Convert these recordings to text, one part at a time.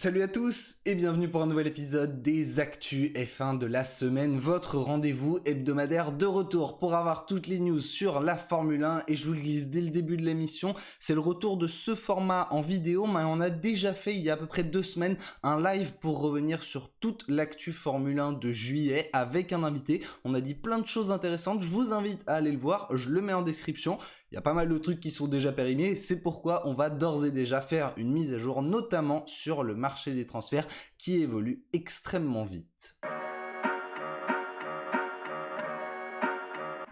Salut à tous et bienvenue pour un nouvel épisode des Actus F1 de la semaine, votre rendez-vous hebdomadaire de retour pour avoir toutes les news sur la Formule 1 et je vous le glisse dès le début de l'émission, c'est le retour de ce format en vidéo, mais on a déjà fait il y a à peu près 2 semaines un live pour revenir sur toute l'actu Formule 1 de juillet avec un invité. On a dit plein de choses intéressantes, je vous invite à aller le voir, je le mets en description. Il y a pas mal de trucs qui sont déjà périmés, c'est pourquoi on va d'ores et déjà faire une mise à jour, notamment sur le marché des transferts qui évolue extrêmement vite.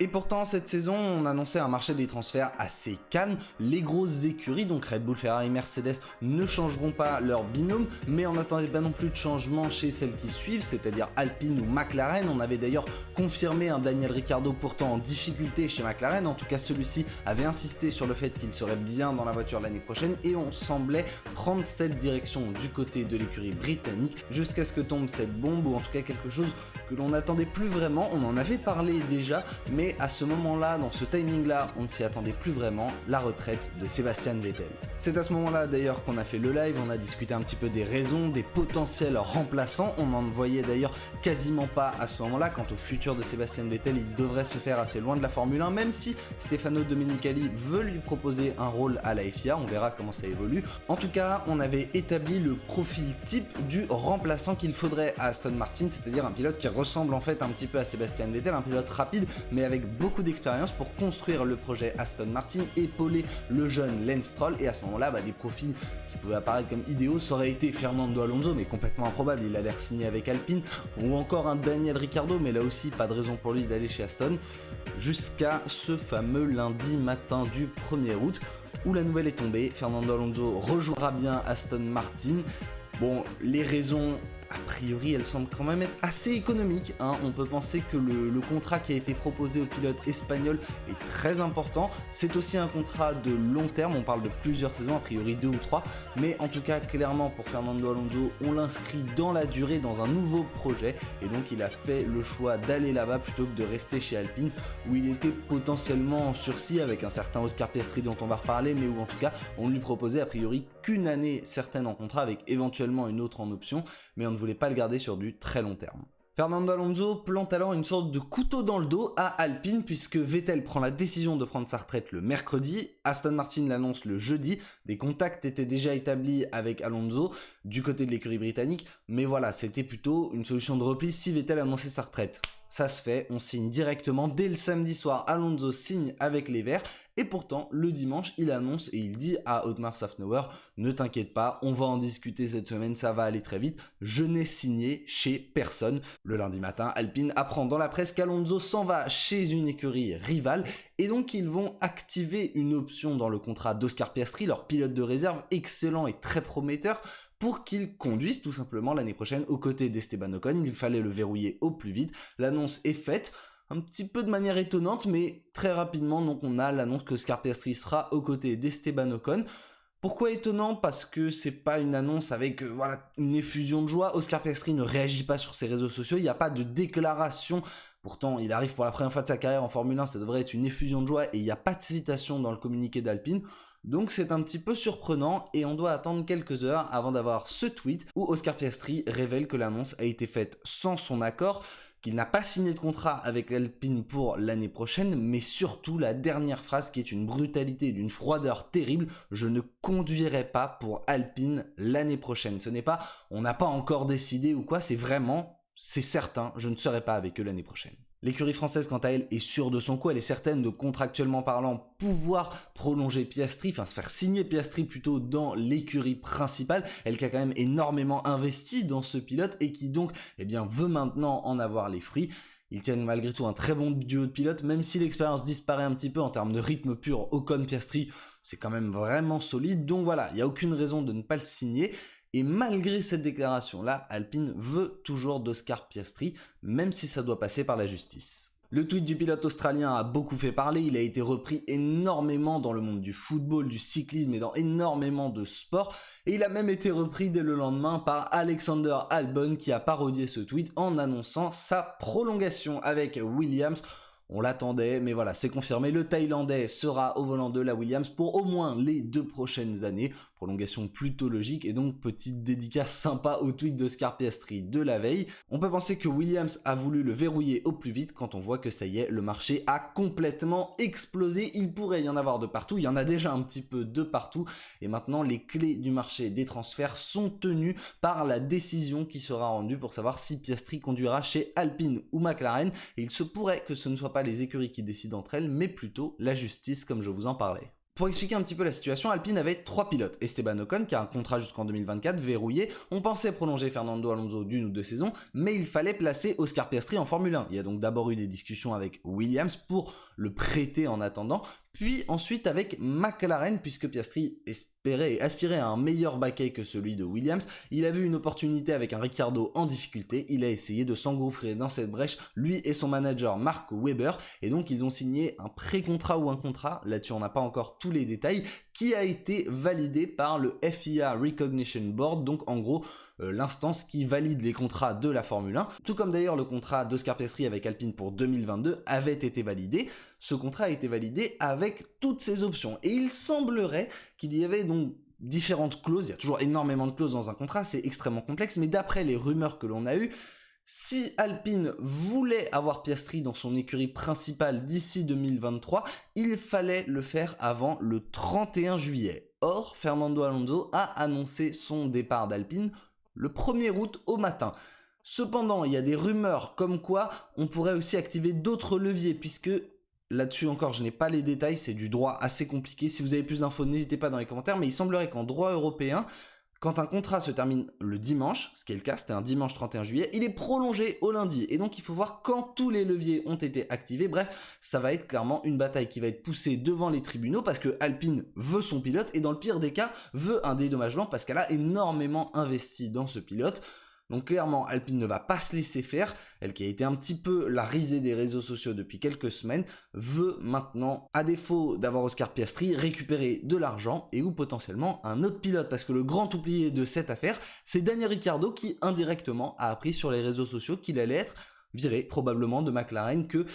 Et pourtant, cette saison, on annonçait un marché des transferts assez calme. Les grosses écuries, donc Red Bull, Ferrari, Mercedes, ne changeront pas leur binôme, mais on n'attendait pas non plus de changement chez celles qui suivent, c'est-à-dire Alpine ou McLaren. On avait d'ailleurs confirmé un Daniel Ricciardo pourtant en difficulté chez McLaren. En tout cas, celui-ci avait insisté sur le fait qu'il serait bien dans la voiture l'année prochaine et on semblait prendre cette direction du côté de l'écurie britannique jusqu'à ce que tombe cette bombe ou en tout cas quelque chose que l'on n'attendait plus vraiment. On en avait parlé déjà, mais à ce moment-là, dans ce timing-là, on ne s'y attendait plus vraiment, la retraite de Sébastien Vettel. C'est à ce moment-là d'ailleurs qu'on a fait le live, on a discuté un petit peu des raisons, des potentiels remplaçants, on n'en voyait d'ailleurs quasiment pas à ce moment-là. Quant au futur de Sébastien Vettel, il devrait se faire assez loin de la Formule 1, même si Stefano Domenicali veut lui proposer un rôle à la FIA, on verra comment ça évolue. En tout cas, on avait établi le profil type du remplaçant qu'il faudrait à Aston Martin, c'est-à-dire un pilote qui ressemble en fait un petit peu à Sébastien Vettel, un pilote rapide, mais avec beaucoup d'expérience pour construire le projet Aston Martin, épauler le jeune Lance Stroll, et à ce moment-là, des profils qui pouvaient apparaître comme idéaux, ça aurait été Fernando Alonso, mais complètement improbable, il a l'air signé avec Alpine, ou encore un Daniel Ricciardo, mais là aussi pas de raison pour lui d'aller chez Aston, jusqu'à ce fameux lundi matin du 1er août, où la nouvelle est tombée, Fernando Alonso rejouera bien Aston Martin. Bon, les raisons, a priori, elles semblent quand même être assez économiques, hein. On peut penser que le contrat qui a été proposé au pilote espagnol est très important. C'est aussi un contrat de long terme, on parle de plusieurs saisons, a priori 2 ou 3. Mais en tout cas, clairement, pour Fernando Alonso, on l'inscrit dans la durée, dans un nouveau projet. Et donc, il a fait le choix d'aller là-bas plutôt que de rester chez Alpine, où il était potentiellement en sursis avec un certain Oscar Piastri dont on va reparler, mais où en tout cas, on ne lui proposait a priori qu'une année certaine en contrat, avec éventuellement une autre en option. Mais on ne voulait pas le garder sur du très long terme. Fernando Alonso plante alors une sorte de couteau dans le dos à Alpine puisque Vettel prend la décision de prendre sa retraite le mercredi, Aston Martin l'annonce le jeudi, des contacts étaient déjà établis avec Alonso du côté de l'écurie britannique, mais voilà, c'était plutôt une solution de repli si Vettel annonçait sa retraite. Ça se fait, on signe directement, dès le samedi soir, Alonso signe avec les Verts, et pourtant, le dimanche, il annonce et il dit à Otmar Szafnauer, ne t'inquiète pas, on va en discuter cette semaine, ça va aller très vite, je n'ai signé chez personne. Le lundi matin, Alpine apprend dans la presse qu'Alonso s'en va chez une écurie rivale, et donc ils vont activer une option dans le contrat d'Oscar Piastri, leur pilote de réserve excellent et très prometteur, pour qu'il conduise tout simplement l'année prochaine aux côtés d'Esteban Ocon. Il fallait le verrouiller au plus vite. L'annonce est faite, un petit peu de manière étonnante, mais très rapidement, donc on a l'annonce que Oscar Piastri sera aux côtés d'Esteban Ocon. Pourquoi étonnant? Parce que c'est pas une annonce avec une effusion de joie. Oscar Piastri ne réagit pas sur ses réseaux sociaux, il n'y a pas de déclaration. Pourtant, il arrive pour la première fois de sa carrière en Formule 1, ça devrait être une effusion de joie et il n'y a pas de citation dans le communiqué d'Alpine. Donc c'est un petit peu surprenant et on doit attendre quelques heures avant d'avoir ce tweet où Oscar Piastri révèle que l'annonce a été faite sans son accord, qu'il n'a pas signé de contrat avec Alpine pour l'année prochaine, mais surtout la dernière phrase qui est une brutalité et d'une froideur terrible, je ne conduirai pas pour Alpine l'année prochaine. Ce n'est pas, on n'a pas encore décidé ou quoi, c'est vraiment, c'est certain, je ne serai pas avec eux l'année prochaine. L'écurie française, quant à elle, est sûre de son coup, elle est certaine de contractuellement parlant pouvoir prolonger Piastri, enfin se faire signer Piastri plutôt dans l'écurie principale, elle qui a quand même énormément investi dans ce pilote et qui donc veut maintenant en avoir les fruits. Ils tiennent malgré tout un très bon duo de pilotes, même si l'expérience disparaît un petit peu en termes de rythme pur, Ocon-Piastri, c'est quand même vraiment solide, donc voilà, il n'y a aucune raison de ne pas le signer. Et malgré cette déclaration-là, Alpine veut toujours d'Oscar Piastri, même si ça doit passer par la justice. Le tweet du pilote australien a beaucoup fait parler, il a été repris énormément dans le monde du football, du cyclisme et dans énormément de sports. Et il a même été repris dès le lendemain par Alexander Albon qui a parodié ce tweet en annonçant sa prolongation avec Williams. On l'attendait, mais voilà, c'est confirmé, le Thaïlandais sera au volant de la Williams pour au moins les 2 prochaines années. prolongation plutôt logique et donc petite dédicace sympa au tweet d'Oscar Piastri de la veille. On peut penser que Williams a voulu le verrouiller au plus vite quand on voit que ça y est, le marché a complètement explosé. Il pourrait y en avoir de partout, il y en a déjà un petit peu de partout et maintenant les clés du marché des transferts sont tenues par la décision qui sera rendue pour savoir si Piastri conduira chez Alpine ou McLaren et il se pourrait que ce ne soit pas les écuries qui décident entre elles mais plutôt la justice comme je vous en parlais. Pour expliquer un petit peu la situation, Alpine avait 3 pilotes. Esteban Ocon, qui a un contrat jusqu'en 2024, verrouillé. On pensait prolonger Fernando Alonso d'une ou deux saisons, mais il fallait placer Oscar Piastri en Formule 1. Il y a donc d'abord eu des discussions avec Williams pour le prêter en attendant, puis ensuite avec McLaren, puisque Piastri espérait et aspirait à un meilleur baquet que celui de Williams. Il a vu une opportunité avec un Ricciardo en difficulté, il a essayé de s'engouffrer dans cette brèche, lui et son manager Mark Webber, et donc ils ont signé un pré-contrat ou un contrat, là-dessus on n'a pas encore tous les détails, qui a été validé par le FIA Recognition Board, donc en gros l'instance qui valide les contrats de la Formule 1, tout comme d'ailleurs le contrat d'Oscar Piastri avec Alpine pour 2022 avait été validé. Ce contrat a été validé avec toutes ses options et il semblerait qu'il y avait donc différentes clauses, il y a toujours énormément de clauses dans un contrat, c'est extrêmement complexe, mais d'après les rumeurs que l'on a eues, si Alpine voulait avoir Piastri dans son écurie principale d'ici 2023, il fallait le faire avant le 31 juillet. Or, Fernando Alonso a annoncé son départ d'Alpine le 1er août au matin. Cependant, il y a des rumeurs comme quoi on pourrait aussi activer d'autres leviers, puisque là-dessus encore, je n'ai pas les détails, c'est du droit assez compliqué. Si vous avez plus d'infos, n'hésitez pas dans les commentaires, mais il semblerait qu'en droit européen, quand un contrat se termine le dimanche, ce qui est le cas, c'était un dimanche 31 juillet, il est prolongé au lundi. Et donc il faut voir quand tous les leviers ont été activés. Bref, ça va être clairement une bataille qui va être poussée devant les tribunaux parce que Alpine veut son pilote et dans le pire des cas, veut un dédommagement parce qu'elle a énormément investi dans ce pilote. Donc clairement, Alpine ne va pas se laisser faire, elle qui a été un petit peu la risée des réseaux sociaux depuis quelques semaines, veut maintenant, à défaut d'avoir Oscar Piastri, récupérer de l'argent et ou potentiellement un autre pilote. Parce que le grand oublié de cette affaire, c'est Daniel Ricciardo qui indirectement a appris sur les réseaux sociaux qu'il allait être viré probablement de McLaren, que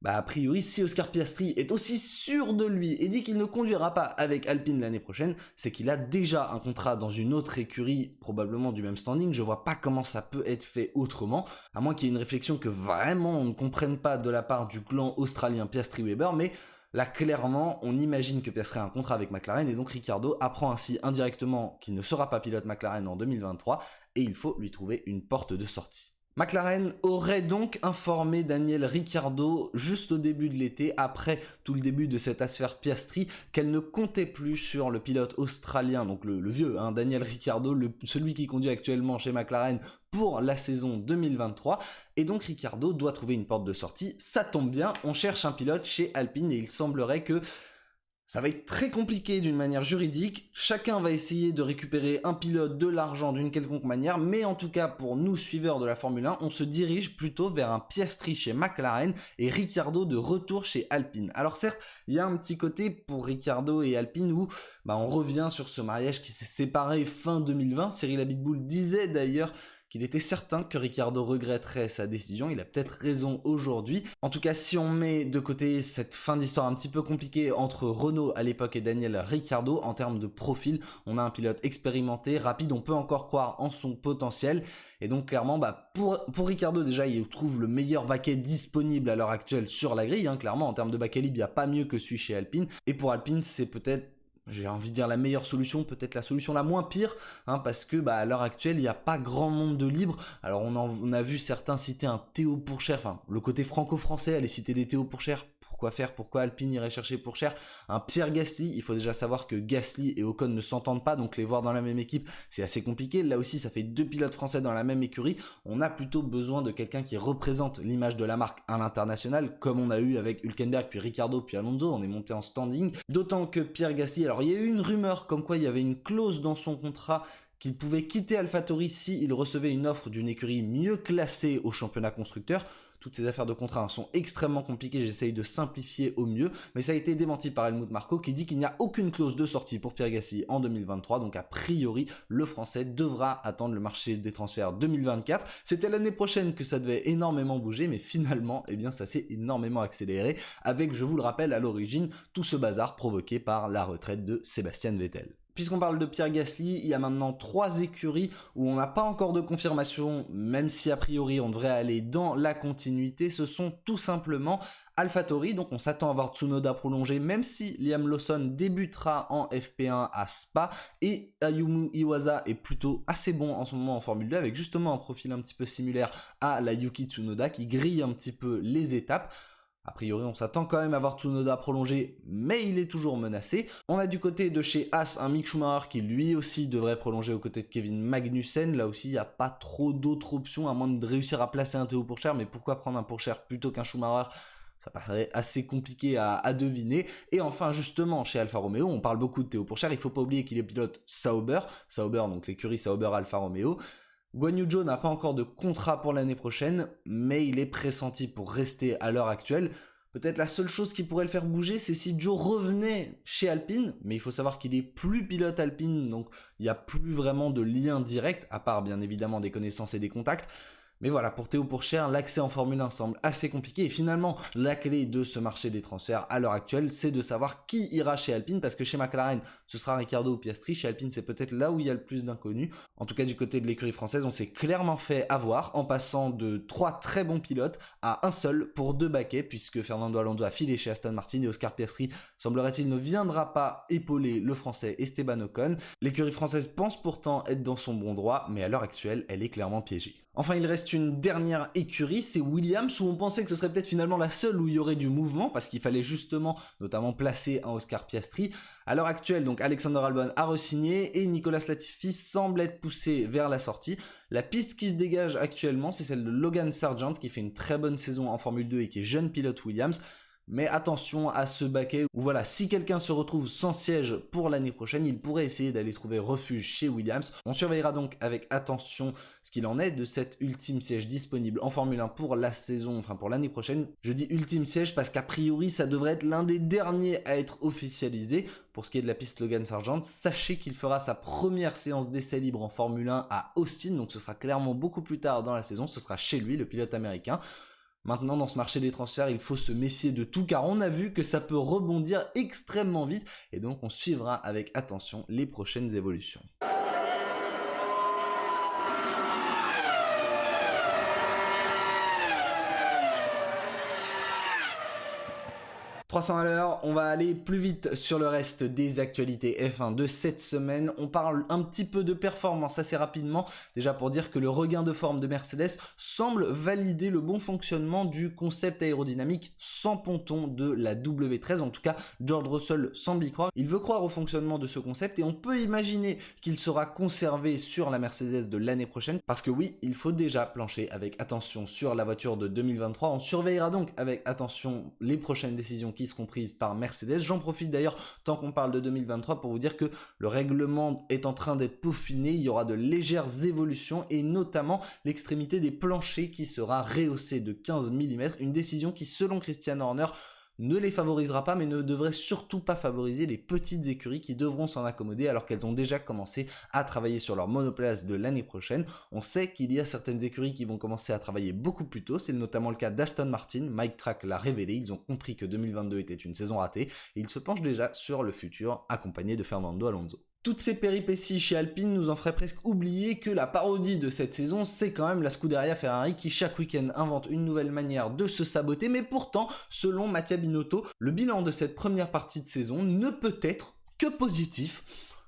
a priori, si Oscar Piastri est aussi sûr de lui et dit qu'il ne conduira pas avec Alpine l'année prochaine, c'est qu'il a déjà un contrat dans une autre écurie, probablement du même standing. Je vois pas comment ça peut être fait autrement, à moins qu'il y ait une réflexion que vraiment on ne comprenne pas de la part du clan australien Piastri-Weber, mais là, clairement, on imagine que Piastri a un contrat avec McLaren et donc Ricciardo apprend ainsi indirectement qu'il ne sera pas pilote McLaren en 2023 et il faut lui trouver une porte de sortie. McLaren aurait donc informé Daniel Ricciardo juste au début de l'été, après tout le début de cette affaire Piastri, qu'elle ne comptait plus sur le pilote australien, donc le vieux, Daniel Ricciardo, celui qui conduit actuellement chez McLaren pour la saison 2023, et donc Ricciardo doit trouver une porte de sortie. Ça tombe bien, on cherche un pilote chez Alpine et il semblerait que ça va être très compliqué d'une manière juridique, chacun va essayer de récupérer un pilote, de l'argent d'une quelconque manière, mais en tout cas pour nous suiveurs de la Formule 1, on se dirige plutôt vers un Piastri chez McLaren et Ricciardo de retour chez Alpine. Alors certes, il y a un petit côté pour Ricciardo et Alpine où on revient sur ce mariage qui s'est séparé fin 2020, Cyril Abiteboul disait d'ailleurs qu'il était certain que Ricciardo regretterait sa décision, il a peut-être raison aujourd'hui. En tout cas, si on met de côté cette fin d'histoire un petit peu compliquée entre Renault à l'époque et Daniel Ricciardo, en termes de profil, on a un pilote expérimenté, rapide, on peut encore croire en son potentiel. Et donc clairement, pour Ricciardo déjà, il trouve le meilleur baquet disponible à l'heure actuelle sur la grille. Clairement, en termes de baquet libre, il n'y a pas mieux que celui chez Alpine. Et pour Alpine, c'est peut-être, j'ai envie de dire, la meilleure solution, peut-être la solution la moins pire, parce que à l'heure actuelle, il n'y a pas grand monde de libre. Alors on a vu certains citer un Théo Pourchaire, le côté franco-français, aller citer des Théo Pourchaire. Pourquoi faire? Pourquoi Alpine irait chercher Pourchaire? Un Pierre Gasly, il faut déjà savoir que Gasly et Ocon ne s'entendent pas, donc les voir dans la même équipe, c'est assez compliqué. Là aussi, ça fait 2 pilotes français dans la même écurie. On a plutôt besoin de quelqu'un qui représente l'image de la marque à l'international, comme on a eu avec Hülkenberg, puis Ricciardo, puis Alonso. On est monté en standing. D'autant que Pierre Gasly, alors il y a eu une rumeur comme quoi il y avait une clause dans son contrat qu'il pouvait quitter AlphaTauri s'il recevait une offre d'une écurie mieux classée au championnat constructeur. Toutes ces affaires de contrat sont extrêmement compliquées, j'essaye de simplifier au mieux, mais ça a été démenti par Helmut Marko qui dit qu'il n'y a aucune clause de sortie pour Pierre Gasly en 2023, donc a priori, le français devra attendre le marché des transferts 2024. C'était l'année prochaine que ça devait énormément bouger, mais finalement, ça s'est énormément accéléré, avec, je vous le rappelle, à l'origine, tout ce bazar provoqué par la retraite de Sébastien Vettel. Puisqu'on parle de Pierre Gasly, il y a maintenant 3 écuries où on n'a pas encore de confirmation, même si a priori on devrait aller dans la continuité. Ce sont tout simplement AlphaTauri, donc on s'attend à voir Tsunoda prolonger, même si Liam Lawson débutera en FP1 à Spa, et Ayumu Iwasa est plutôt assez bon en ce moment en Formule 2, avec justement un profil un petit peu similaire à la Yuki Tsunoda, qui grille un petit peu les étapes. A priori, on s'attend quand même à voir Tsunoda prolonger, mais il est toujours menacé. On a du côté de chez Haas un Mick Schumacher qui lui aussi devrait prolonger aux côtés de Kevin Magnussen. Là aussi, il n'y a pas trop d'autres options, à moins de réussir à placer un Théo Pourchaire. Mais pourquoi prendre un Pourchaire plutôt qu'un Schumacher ? Ça paraît assez compliqué à deviner. Et enfin, justement, chez Alfa Romeo, on parle beaucoup de Théo Pourchaire. Il ne faut pas oublier qu'il est pilote Sauber, donc l'écurie Sauber Alfa Romeo. Guan Yu Zhou n'a pas encore de contrat pour l'année prochaine, mais il est pressenti pour rester à l'heure actuelle. Peut-être la seule chose qui pourrait le faire bouger, c'est si Zhou revenait chez Alpine, mais il faut savoir qu'il est plus pilote Alpine, donc il n'y a plus vraiment de lien direct, à part bien évidemment des connaissances et des contacts. Mais voilà, pour Théo Pourchaire, l'accès en Formule 1 semble assez compliqué. Et finalement, la clé de ce marché des transferts à l'heure actuelle, c'est de savoir qui ira chez Alpine. Parce que chez McLaren, ce sera Ricciardo ou Piastri. Chez Alpine, c'est peut-être là où il y a le plus d'inconnus. En tout cas, du côté de l'écurie française, on s'est clairement fait avoir en passant de 3 très bons pilotes à un seul pour 2 baquets. Puisque Fernando Alonso a filé chez Aston Martin et Oscar Piastri, semblerait-il, ne viendra pas épauler le français Esteban Ocon. L'écurie française pense pourtant être dans son bon droit, mais à l'heure actuelle, elle est clairement piégée. Enfin, il reste une dernière écurie, c'est Williams, où on pensait que ce serait peut-être finalement la seule où il y aurait du mouvement, parce qu'il fallait justement, notamment, placer un Oscar Piastri. À l'heure actuelle, donc Alexander Albon a re-signé et Nicolas Latifi semble être poussé vers la sortie. La piste qui se dégage actuellement, c'est celle de Logan Sargent, qui fait une très bonne saison en Formule 2 et qui est jeune pilote Williams. Mais attention à ce baquet où voilà, si quelqu'un se retrouve sans siège pour l'année prochaine, il pourrait essayer d'aller trouver refuge chez Williams. On surveillera donc avec attention ce qu'il en est de cet ultime siège disponible en Formule 1 pour la saison, enfin pour l'année prochaine. Je dis ultime siège parce qu'a priori ça devrait être l'un des derniers à être officialisé. Pour ce qui est de la piste Logan Sargent, sachez qu'il fera sa première séance d'essai libre en Formule 1 à Austin, donc ce sera clairement beaucoup plus tard dans la saison, ce sera chez lui, le pilote américain. Maintenant, dans ce marché des transferts, il faut se méfier de tout car on a vu que ça peut rebondir extrêmement vite et donc on suivra avec attention les prochaines évolutions. 300 à l'heure, on va aller plus vite sur le reste des actualités F1 de cette semaine. On parle un petit peu de performance assez rapidement, déjà pour dire que le regain de forme de Mercedes semble valider le bon fonctionnement du concept aérodynamique sans ponton de la W13. En tout cas, George Russell semble y croire. Il veut croire au fonctionnement de ce concept et on peut imaginer qu'il sera conservé sur la Mercedes de l'année prochaine parce que oui, il faut déjà plancher avec attention sur la voiture de 2023. On surveillera donc avec attention les prochaines décisions qui seront prises par Mercedes. J'en profite d'ailleurs, tant qu'on parle de 2023, pour vous dire que le règlement est en train d'être peaufiné. Il y aura de légères évolutions et notamment l'extrémité des planchers qui sera rehaussée de 15 mm. Une décision qui, selon Christian Horner, ne les favorisera pas, mais ne devrait surtout pas favoriser les petites écuries qui devront s'en accommoder alors qu'elles ont déjà commencé à travailler sur leur monoplace de l'année prochaine. On sait qu'il y a certaines écuries qui vont commencer à travailler beaucoup plus tôt, c'est notamment le cas d'Aston Martin. Mike Crack l'a révélé, ils ont compris que 2022 était une saison ratée et ils se penchent déjà sur le futur accompagné de Fernando Alonso. Toutes ces péripéties chez Alpine nous en feraient presque oublier que la parodie de cette saison, c'est quand même la Scuderia Ferrari qui chaque week-end invente une nouvelle manière de se saboter. Mais pourtant, selon Mattia Binotto, le bilan de cette première partie de saison ne peut être que positif.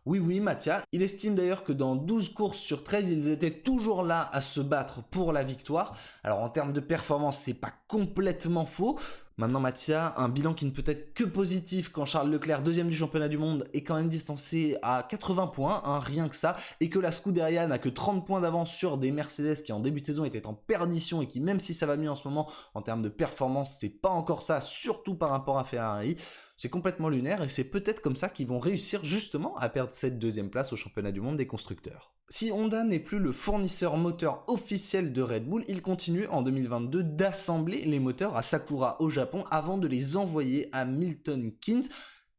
Oui, Mattia. Il estime d'ailleurs que dans 12 courses sur 13, ils étaient toujours là à se battre pour la victoire. Alors en termes de performance, c'est pas complètement faux. Maintenant, Mattia, un bilan qui ne peut être que positif quand Charles Leclerc, deuxième du championnat du monde, est quand même distancé à 80 points, rien que ça, et que la Scuderia n'a que 30 points d'avance sur des Mercedes qui en début de saison étaient en perdition et qui, même si ça va mieux en ce moment, en termes de performance, c'est pas encore ça, surtout par rapport à Ferrari. C'est complètement lunaire et c'est peut-être comme ça qu'ils vont réussir justement à perdre cette deuxième place au championnat du monde des constructeurs. Si Honda n'est plus le fournisseur moteur officiel de Red Bull, il continue en 2022 d'assembler les moteurs à Sakura au Japon avant de les envoyer à Milton Keynes.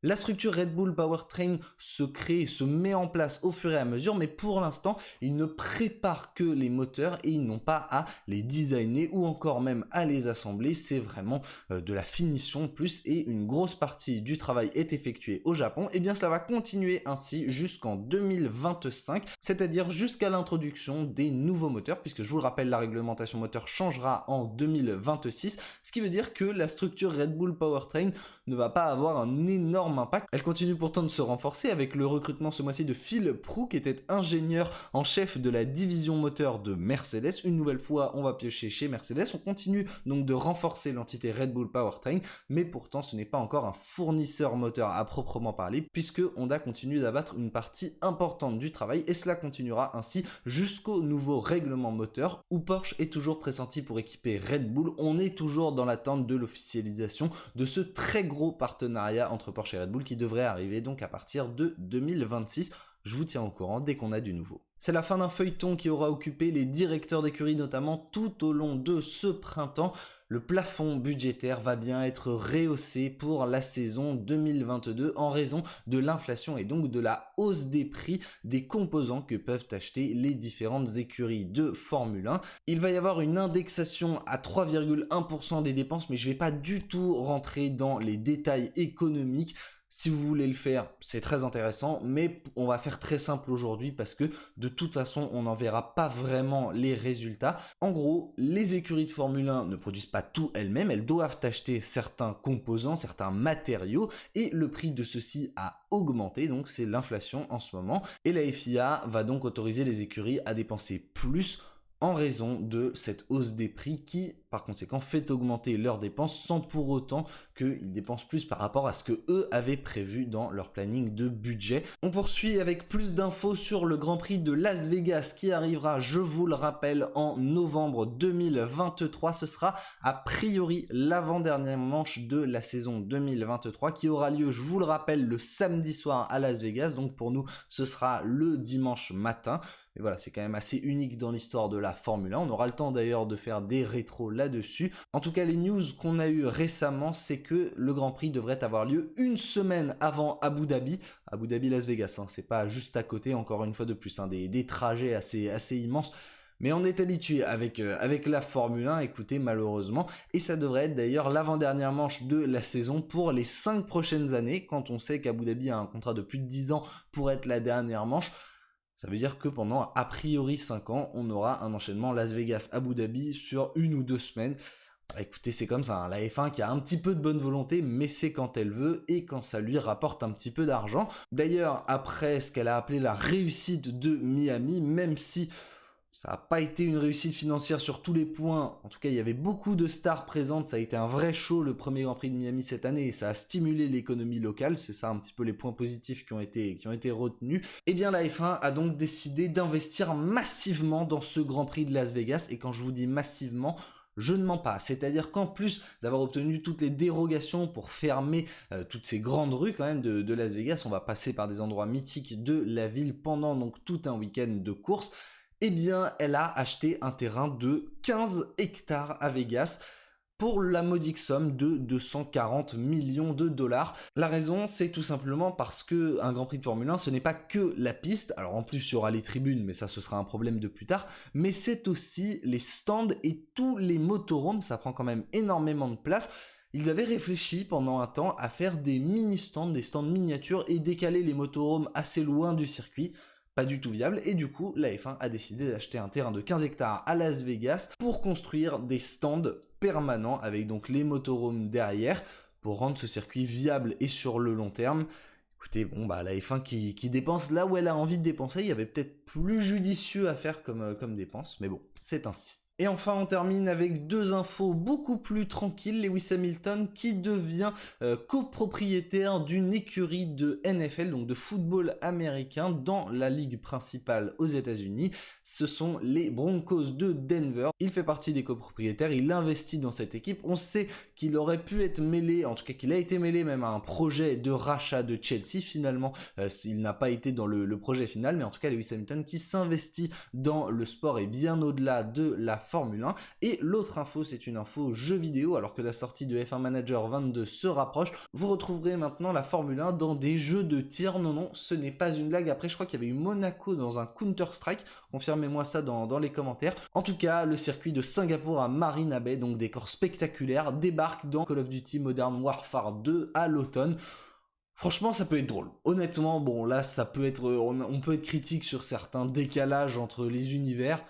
La structure Red Bull Powertrain se crée, se met en place au fur et à mesure, mais pour l'instant, ils ne préparent que les moteurs et ils n'ont pas à les designer ou encore même à les assembler. C'est vraiment de la finition plus, et une grosse partie du travail est effectuée au Japon. Et bien ça va continuer ainsi jusqu'en 2025, c'est-à-dire jusqu'à l'introduction des nouveaux moteurs, puisque je vous le rappelle, la réglementation moteur changera en 2026, ce qui veut dire que la structure Red Bull Powertrain ne va pas avoir un énorme impact. Elle continue pourtant de se renforcer avec le recrutement ce mois-ci de Phil Prou, qui était ingénieur en chef de la division moteur de Mercedes. Une nouvelle fois, on va piocher chez Mercedes. On continue donc de renforcer l'entité Red Bull Powertrain, mais pourtant ce n'est pas encore un fournisseur moteur à proprement parler, puisque Honda continue d'abattre une partie importante du travail, et cela continuera ainsi jusqu'au nouveau règlement moteur, où Porsche est toujours pressenti pour équiper Red Bull. On est toujours dans l'attente de l'officialisation de ce très gros partenariat entre Porsche et Red Bull qui devrait arriver donc à partir de 2026. Je vous tiens au courant dès qu'on a du nouveau. C'est la fin d'un feuilleton qui aura occupé les directeurs d'écurie notamment tout au long de ce printemps. Le plafond budgétaire va bien être rehaussé pour la saison 2022 en raison de l'inflation et donc de la hausse des prix des composants que peuvent acheter les différentes écuries de Formule 1. Il va y avoir une indexation à 3,1% des dépenses, mais je ne vais pas du tout rentrer dans les détails économiques. Si vous voulez le faire, c'est très intéressant, mais on va faire très simple aujourd'hui parce que de toute façon, on n'en verra pas vraiment les résultats. En gros, les écuries de Formule 1 ne produisent pas tout elles-mêmes, elles doivent acheter certains composants, certains matériaux, et le prix de ceux-ci a augmenté, donc c'est l'inflation en ce moment. Et la FIA va donc autoriser les écuries à dépenser plus en raison de cette hausse des prix qui, par conséquent, fait augmenter leurs dépenses sans pour autant qu'ils dépensent plus par rapport à ce que eux avaient prévu dans leur planning de budget. On poursuit avec plus d'infos sur le Grand Prix de Las Vegas qui arrivera, je vous le rappelle, en novembre 2023. Ce sera a priori l'avant-dernière manche de la saison 2023 qui aura lieu, je vous le rappelle, le samedi soir à Las Vegas. Donc pour nous, ce sera le dimanche matin. Et voilà, c'est quand même assez unique dans l'histoire de la Formule 1. On aura le temps d'ailleurs de faire des rétros là-dessus. En tout cas, les news qu'on a eues récemment, c'est que le Grand Prix devrait avoir lieu une semaine avant Abu Dhabi. Abu Dhabi-Las Vegas, hein, c'est pas juste à côté, encore une fois de plus, hein, des trajets assez immenses. Mais on est habitué avec la Formule 1, écoutez, malheureusement. Et ça devrait être d'ailleurs l'avant-dernière manche de la saison pour les 5 prochaines années, quand on sait qu'Abu Dhabi a un contrat de plus de 10 ans pour être la dernière manche. Ça veut dire que pendant a priori 5 ans, on aura un enchaînement Las Vegas-Abu Dhabi sur 1 ou 2 semaines. Écoutez, c'est comme ça, hein. La F1 qui a un petit peu de bonne volonté, mais c'est quand elle veut et quand ça lui rapporte un petit peu d'argent. D'ailleurs, après ce qu'elle a appelé la réussite de Miami, même si ça n'a pas été une réussite financière sur tous les points, en tout cas il y avait beaucoup de stars présentes, ça a été un vrai show le premier Grand Prix de Miami cette année et ça a stimulé l'économie locale, c'est ça un petit peu les points positifs qui ont été retenus. Et bien la F1 a donc décidé d'investir massivement dans ce Grand Prix de Las Vegas, et quand je vous dis massivement, je ne mens pas, c'est-à-dire qu'en plus d'avoir obtenu toutes les dérogations pour fermer toutes ces grandes rues quand même de Las Vegas, on va passer par des endroits mythiques de la ville pendant donc tout un week-end de course. Eh bien, elle a acheté un terrain de 15 hectares à Vegas pour la modique somme de 240 millions de dollars. La raison, c'est tout simplement parce que un Grand Prix de Formule 1, ce n'est pas que la piste. Alors en plus, il y aura les tribunes, mais ça, ce sera un problème de plus tard. Mais c'est aussi les stands et tous les motorhomes. Ça prend quand même énormément de place. Ils avaient réfléchi pendant un temps à faire des mini-stands, des stands miniatures et décaler les motorhomes assez loin du circuit. Pas du tout viable, et du coup la F1 a décidé d'acheter un terrain de 15 hectares à Las Vegas pour construire des stands permanents avec donc les motorhomes derrière pour rendre ce circuit viable et sur le long terme. Écoutez, bon bah la F1 qui dépense là où elle a envie de dépenser, il y avait peut-être plus judicieux à faire comme dépense, mais bon, c'est ainsi. Et enfin, on termine avec 2 infos beaucoup plus tranquilles. Lewis Hamilton qui devient copropriétaire d'une écurie de NFL, donc de football américain, dans la ligue principale aux États-Unis. Ce sont les Broncos de Denver. Il fait partie des copropriétaires, il investit dans cette équipe. On sait qu'il aurait pu être mêlé, en tout cas qu'il a été mêlé même à un projet de rachat de Chelsea. Finalement, il n'a pas été dans le projet final, mais en tout cas Lewis Hamilton qui s'investit dans le sport et bien au-delà de la Formule 1. Et l'autre info, c'est une info jeu vidéo, alors que la sortie de F1 Manager 22 se rapproche. Vous retrouverez maintenant la Formule 1 dans des jeux de tir. Non, ce n'est pas une blague. Après, je crois qu'il y avait eu Monaco dans un Counter-Strike. Confirmez-moi ça dans les commentaires. En tout cas, le circuit de Singapour à Marina Bay, donc décor spectaculaire, débarque dans Call of Duty Modern Warfare 2 à l'automne. Franchement, ça peut être drôle. Honnêtement, bon, là, ça peut être, on peut être critique sur certains décalages entre les univers.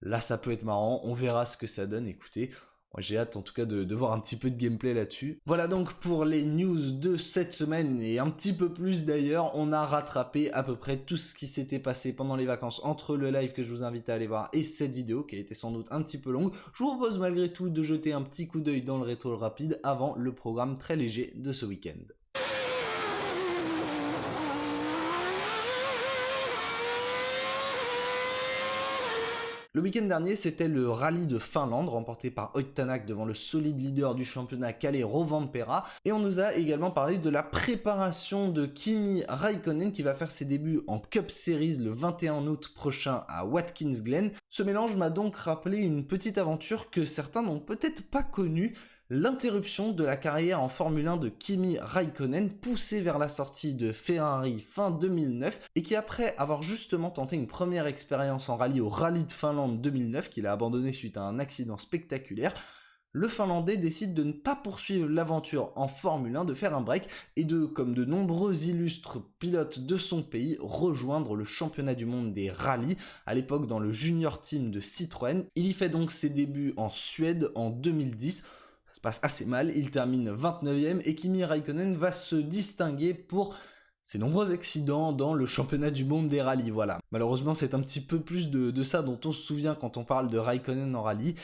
Là, ça peut être marrant. On verra ce que ça donne. Écoutez, moi, j'ai hâte en tout cas de voir un petit peu de gameplay là-dessus. Voilà donc pour les news de cette semaine et un petit peu plus d'ailleurs. On a rattrapé à peu près tout ce qui s'était passé pendant les vacances entre le live que je vous invite à aller voir et cette vidéo qui a été sans doute un petit peu longue. Je vous propose malgré tout de jeter un petit coup d'œil dans le rétro rapide avant le programme très léger de ce week-end. Le week-end dernier, c'était le rallye de Finlande, remporté par Ott Tänak devant le solide leader du championnat calais Rovanperä. Et on nous a également parlé de la préparation de Kimi Raikkonen qui va faire ses débuts en Cup Series le 21 août prochain à Watkins Glen. Ce mélange m'a donc rappelé une petite aventure que certains n'ont peut-être pas connue. L'interruption de la carrière en Formule 1 de Kimi Raikkonen, poussé vers la sortie de Ferrari fin 2009, et qui après avoir justement tenté une première expérience en rallye au Rallye de Finlande 2009, qu'il a abandonné suite à un accident spectaculaire, le Finlandais décide de ne pas poursuivre l'aventure en Formule 1, de faire un break et de, comme de nombreux illustres pilotes de son pays, rejoindre le championnat du monde des rallyes, à l'époque dans le junior team de Citroën. Il y fait donc ses débuts en Suède en 2010. Ça se passe assez mal, il termine 29e et Kimi Raikkonen va se distinguer pour ses nombreux accidents dans le championnat du monde des rallyes, voilà. Malheureusement, c'est un petit peu plus de ça dont on se souvient quand on parle de Raikkonen en rallye.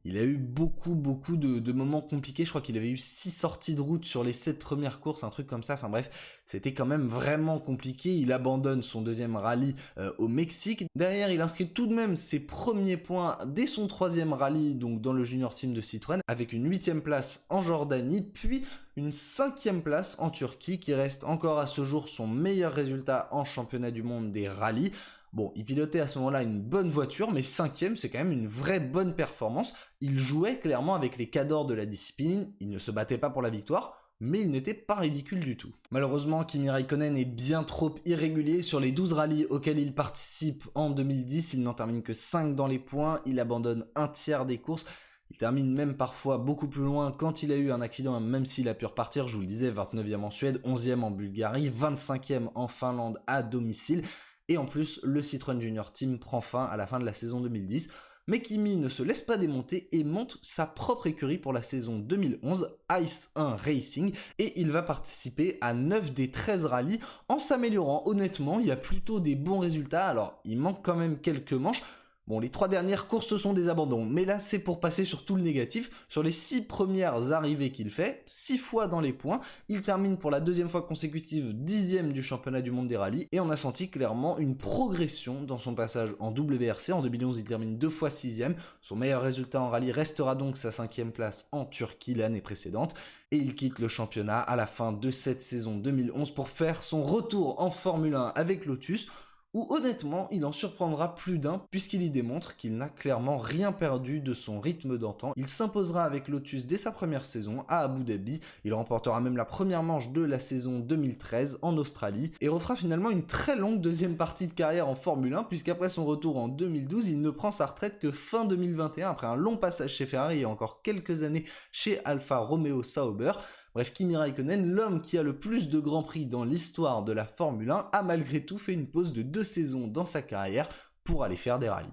Il a eu beaucoup de moments compliqués, je crois qu'il avait eu 6 sorties de route sur les 7 premières courses, un truc comme ça, enfin bref, c'était quand même vraiment compliqué. Il abandonne son deuxième rallye au Mexique. Derrière, il inscrit tout de même ses premiers points dès son troisième rallye, donc dans le junior team de Citroën, avec une 8e place en Jordanie, puis une 5e place en Turquie, qui reste encore à ce jour son meilleur résultat en championnat du monde des rallyes. Bon, il pilotait à ce moment-là une bonne voiture, mais 5e, c'est quand même une vraie bonne performance. Il jouait clairement avec les cadors de la discipline, il ne se battait pas pour la victoire, mais il n'était pas ridicule du tout. Malheureusement, Kimi Raikkonen est bien trop irrégulier. Sur les 12 rallyes auxquels il participe en 2010, il n'en termine que 5 dans les points, il abandonne un tiers des courses. Il termine même parfois beaucoup plus loin quand il a eu un accident, même s'il a pu repartir, je vous le disais, 29e en Suède, 11e en Bulgarie, 25e en Finlande à domicile. Et en plus, le Citroën Junior Team prend fin à la fin de la saison 2010. Mais Kimi ne se laisse pas démonter et monte sa propre écurie pour la saison 2011, Ice 1 Racing, et il va participer à 9 des 13 rallyes en s'améliorant. Honnêtement, il y a plutôt des bons résultats, alors il manque quand même quelques manches. Bon, les 3 dernières courses, ce sont des abandons, mais là, c'est pour passer sur tout le négatif. Sur les 6 premières arrivées qu'il fait, 6 fois dans les points, il termine pour la 2e fois consécutive 10e du championnat du monde des rallyes, et on a senti clairement une progression dans son passage en WRC. En 2011, il termine 2 fois 6e. Son meilleur résultat en rallye restera donc sa 5e place en Turquie l'année précédente, et il quitte le championnat à la fin de cette saison 2011 pour faire son retour en Formule 1 avec Lotus, où honnêtement il en surprendra plus d'un puisqu'il y démontre qu'il n'a clairement rien perdu de son rythme d'antan. Il s'imposera avec Lotus dès sa première saison à Abu Dhabi, il remportera même la première manche de la saison 2013 en Australie et refera finalement une très longue deuxième partie de carrière en Formule 1 puisqu'après son retour en 2012 il ne prend sa retraite que fin 2021 après un long passage chez Ferrari et encore quelques années chez Alfa Romeo Sauber. Bref, Kimi Raikkonen, l'homme qui a le plus de grands prix dans l'histoire de la Formule 1, a malgré tout fait une pause de 2 saisons dans sa carrière pour aller faire des rallyes.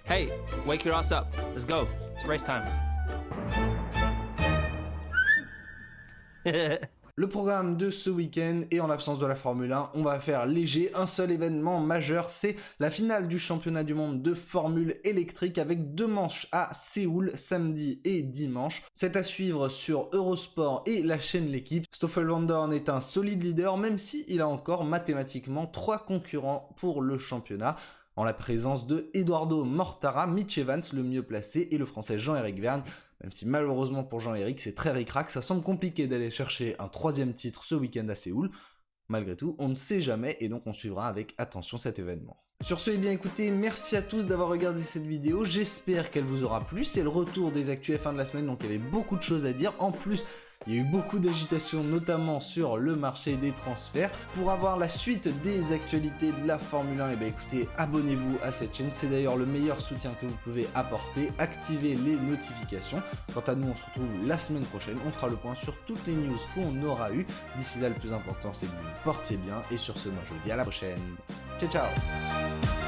Hey, wake your ass up. Let's go. It's race time. Le programme de ce week-end, et en l'absence de la Formule 1, on va faire léger. Un seul événement majeur, c'est la finale du championnat du monde de Formule électrique avec 2 manches à Séoul, samedi et dimanche. C'est à suivre sur Eurosport et la chaîne L'équipe. Stoffel Vandoorne est un solide leader, même s'il a encore mathématiquement 3 concurrents pour le championnat, en la présence de Eduardo Mortara, Mitch Evans le mieux placé et le français Jean-Éric Vergne. Même si malheureusement pour Jean-Éric c'est très ric-rac, ça semble compliqué d'aller chercher un 3e titre ce week-end à Séoul. Malgré tout, on ne sait jamais et donc on suivra avec attention cet événement. Sur ce, eh bien écoutez, merci à tous d'avoir regardé cette vidéo, j'espère qu'elle vous aura plu. C'est le retour des actus F1 de la semaine, donc il y avait beaucoup de choses à dire. En plus, il y a eu beaucoup d'agitation, notamment sur le marché des transferts. Pour avoir la suite des actualités de la Formule 1, eh bien écoutez, abonnez-vous à cette chaîne. C'est d'ailleurs le meilleur soutien que vous pouvez apporter. Activez les notifications. Quant à nous, on se retrouve la semaine prochaine. On fera le point sur toutes les news qu'on aura eues. D'ici là, le plus important, c'est que vous vous portiez bien. Et sur ce, moi, je vous dis à la prochaine. Ciao, ciao!